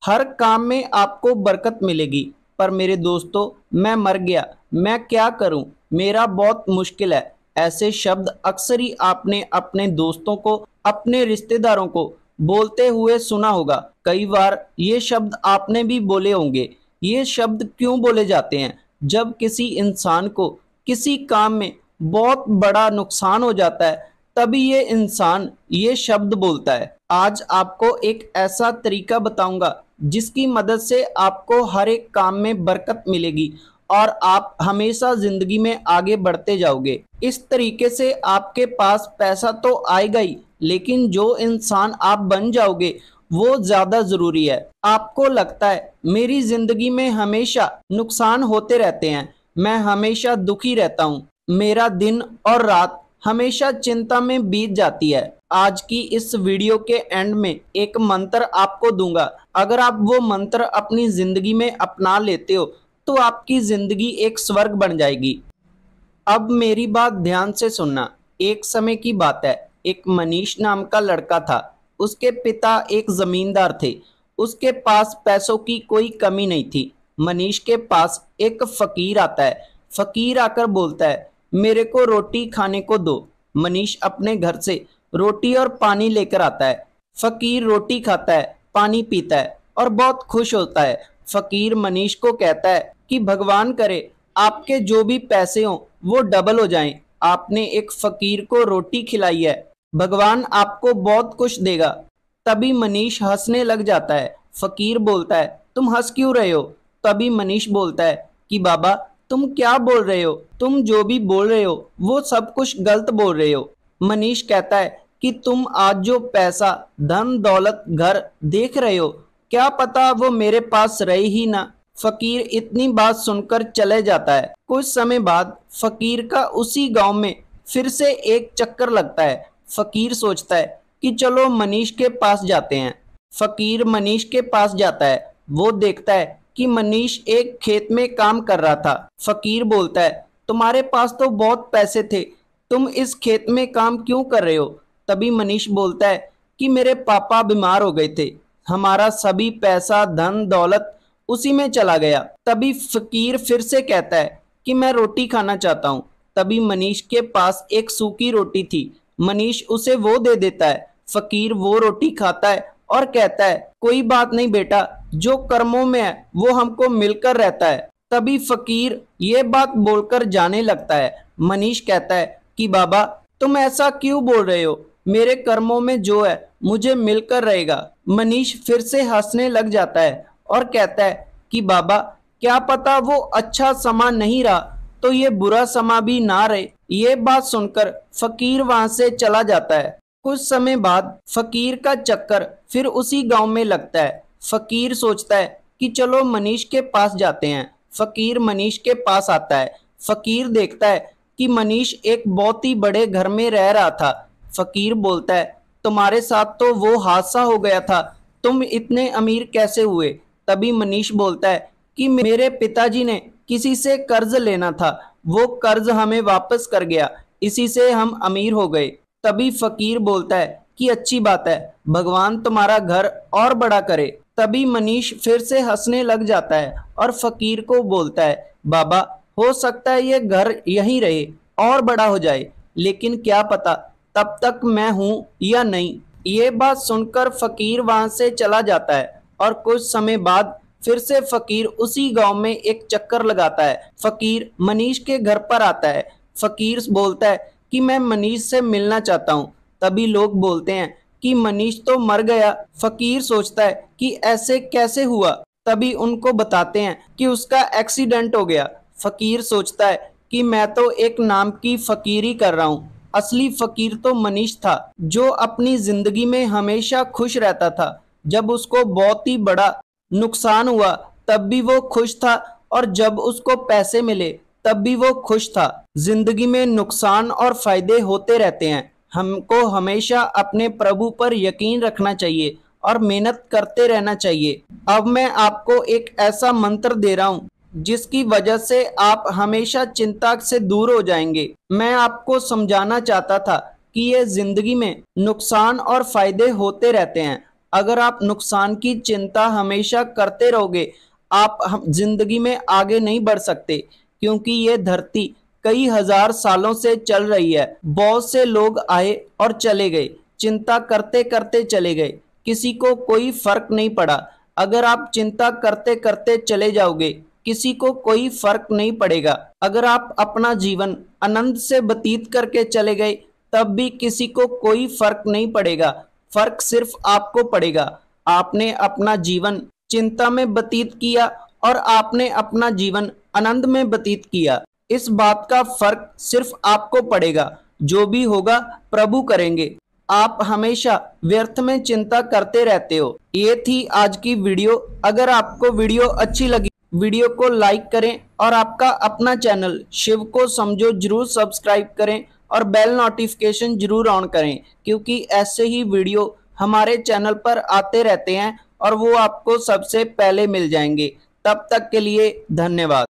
हर काम में आपको बरकत मिलेगी। पर मेरे दोस्तों, मैं मर गया, मैं क्या करूं, मेरा बहुत मुश्किल है। ऐसे शब्द अक्सर ही आपने अपने दोस्तों को, अपने रिश्तेदारों को बोलते हुए सुना होगा। कई बार ये शब्द आपने भी बोले होंगे। ये शब्द क्यों बोले जाते हैं? जब किसी इंसान को किसी काम में बहुत बड़ा नुकसान हो जाता है, तभी ये इंसान ये शब्द बोलता है। आज आपको एक ऐसा तरीका बताऊंगा जिसकी मदद से आपको हर एक काम में बरकत मिलेगी और आप हमेशा जिंदगी में आगे बढ़ते जाओगे। इस तरीके से आपके पास पैसा तो आएगा ही, लेकिन जो इंसान आप बन जाओगे वो ज्यादा जरूरी है। आपको लगता है मेरी जिंदगी में हमेशा नुकसान होते रहते हैं, मैं हमेशा दुखी रहता हूँ, मेरा दिन और रात हमेशा चिंता में बीत जाती है। आज की इस वीडियो के एंड में एक मंत्र आपको दूंगा। अगर आप वो मंत्र अपनी जिंदगी में अपना लेते हो तो आपकी जिंदगी एक स्वर्ग बन जाएगी। अब मेरी बात ध्यान से सुनना। एक समय की बात है, एक मनीष नाम का लड़का था। उसके पिता एक जमींदार थे। उसके पास पैसों की कोई कमी नहीं थी। मनीष के पास एक फकीर आता है। फकीर आकर बोलता है, मेरे को रोटी खाने को दो। मनीष अपने घर से रोटी और पानी लेकर आता है। फकीर रोटी खाता है, पानी पीता है और बहुत खुश होता है। फकीर मनीष को कहता है कि भगवान करे आपके जो भी पैसे हों वो डबल हो जाएं। आपने एक फकीर को रोटी खिलाई है, भगवान आपको बहुत कुछ देगा। तभी मनीष हंसने लग जाता है। फकीर बोलता है, तुम हंस क्यों रहे हो? तभी मनीष बोलता है कि बाबा, तुम क्या बोल रहे हो? तुम जो भी बोल रहे हो वो सब कुछ गलत बोल रहे हो। मनीष कहता है कि तुम आज जो पैसा, धन दौलत, घर देख रहे हो, क्या पता वो मेरे पास रहे ही ना। फकीर इतनी बात सुनकर चले जाता है। कुछ समय बाद फकीर का उसी गांव में फिर से एक चक्कर लगता है। फकीर सोचता है कि चलो मनीष के पास जाते हैं। फकीर मनीष के पास जाता है। वो देखता है कि मनीष एक खेत में काम कर रहा था। फकीर बोलता है, तुम्हारे पास तो बहुत पैसे थे, तुम इस खेत में काम क्यों कर रहे हो? तभी मनीष बोलता है कि मेरे पापा बीमार हो गए थे, हमारा सभी पैसा, धन दौलत उसी में चला गया। तभी फकीर फिर से कहता है कि मैं रोटी खाना चाहता हूँ। तभी मनीष के पास एक सूखी रोटी थी। मनीष उसे वो दे देता है। फकीर वो रोटी खाता है और कहता है, कोई बात नहीं बेटा, जो कर्मों में है वो हमको मिलकर रहता है। तभी फकीर ये बात बोलकर जाने लगता है। मनीष कहता है कि बाबा, तुम ऐसा क्यों बोल रहे हो? मेरे कर्मों में जो है मुझे मिलकर रहेगा। मनीष फिर से हंसने लग जाता है और कहता है कि बाबा, क्या पता वो अच्छा समा नहीं रहा तो ये बुरा समा भी ना रहे। ये बात सुनकर फकीर वहां से चला जाता है। कुछ समय बाद फकीर का चक्कर फिर उसी गांव में लगता है। फकीर सोचता है कि चलो मनीष के पास जाते हैं। फकीर मनीष के पास आता है। फकीर देखता है कि मनीष एक बहुत ही बड़े घर में रह रहा था। फकीर बोलता है, तुम्हारे साथ तो वो हादसा हो गया था, तुम इतने अमीर कैसे हुए? तभी मनीष बोलता है कि मेरे पिताजी ने किसी से कर्ज लेना था, वो कर्ज हमें वापस कर गया, इसी से हम अमीर हो गए। तभी फकीर बोलता है कि अच्छी बात है, भगवान तुम्हारा घर और बड़ा करे। तभी मनीष फिर से हंसने लग जाता है और फकीर को बोलता है, बाबा, हो सकता है ये घर यहीं रहे और बड़ा हो जाए, लेकिन क्या पता तब तक मैं हूं या नहीं। ये बात सुनकर फकीर वहां से चला जाता है और कुछ समय बाद फिर से फकीर उसी गांव में एक चक्कर लगाता है। फकीर मनीष के घर पर आता है। फकीर बोलता है कि मैं मनीष से मिलना चाहता हूँ। तभी लोग बोलते हैं कि मनीष तो मर गया। फकीर सोचता है कि ऐसे कैसे हुआ। तभी उनको बताते हैं कि उसका एक्सीडेंट हो गया। फकीर सोचता है कि मैं तो एक नाम की फकीरी कर रहा हूँ, असली फकीर तो मनीष था, जो अपनी जिंदगी में हमेशा खुश रहता था। जब उसको बहुत ही बड़ा नुकसान हुआ तब भी वो खुश था, और जब उसको पैसे मिले तब भी वो खुश था। जिंदगी में नुकसान और फायदे होते रहते हैं। हमको हमेशा अपने प्रभु पर यकीन रखना चाहिए और मेहनत करते रहना चाहिए। अब मैं आपको एक ऐसा मंत्र दे रहा हूँ जिसकी वजह से आप हमेशा चिंता से दूर हो जाएंगे। मैं आपको समझाना चाहता था कि ये जिंदगी में नुकसान और फायदे होते रहते हैं, अगर आप नुकसान की चिंता हमेशा करते रहोगे, आप जिंदगी में आगे नहीं बढ़ सकते, क्योंकि ये धरती कई हजार सालों से चल रही है। बहुत से लोग आए और चले गए, चिंता करते करते चले गए, किसी को कोई फर्क नहीं पड़ा। अगर आप चिंता करते करते चले जाओगे, किसी को कोई फर्क नहीं पड़ेगा। अगर आप अपना जीवन आनंद से व्यतीत करके चले गए, तब भी किसी को कोई फर्क नहीं पड़ेगा। फर्क सिर्फ आपको पड़ेगा। आपने अपना जीवन चिंता में व्यतीत किया और आपने अपना जीवन आनंद में व्यतीत किया। इस बात का फर्क सिर्फ आपको पड़ेगा। जो भी होगा प्रभु करेंगे। आप हमेशा व्यर्थ में चिंता करते रहते हो। ये थी आज की वीडियो। अगर आपको वीडियो अच्छी लगी, वीडियो को लाइक करें और आपका अपना चैनल शिव को समझो जरूर सब्सक्राइब करें और बेल नोटिफिकेशन जरूर ऑन करें, क्योंकि ऐसे ही वीडियो हमारे चैनल पर आते रहते हैं और वो आपको सबसे पहले मिल जाएंगे। तब तक के लिए धन्यवाद।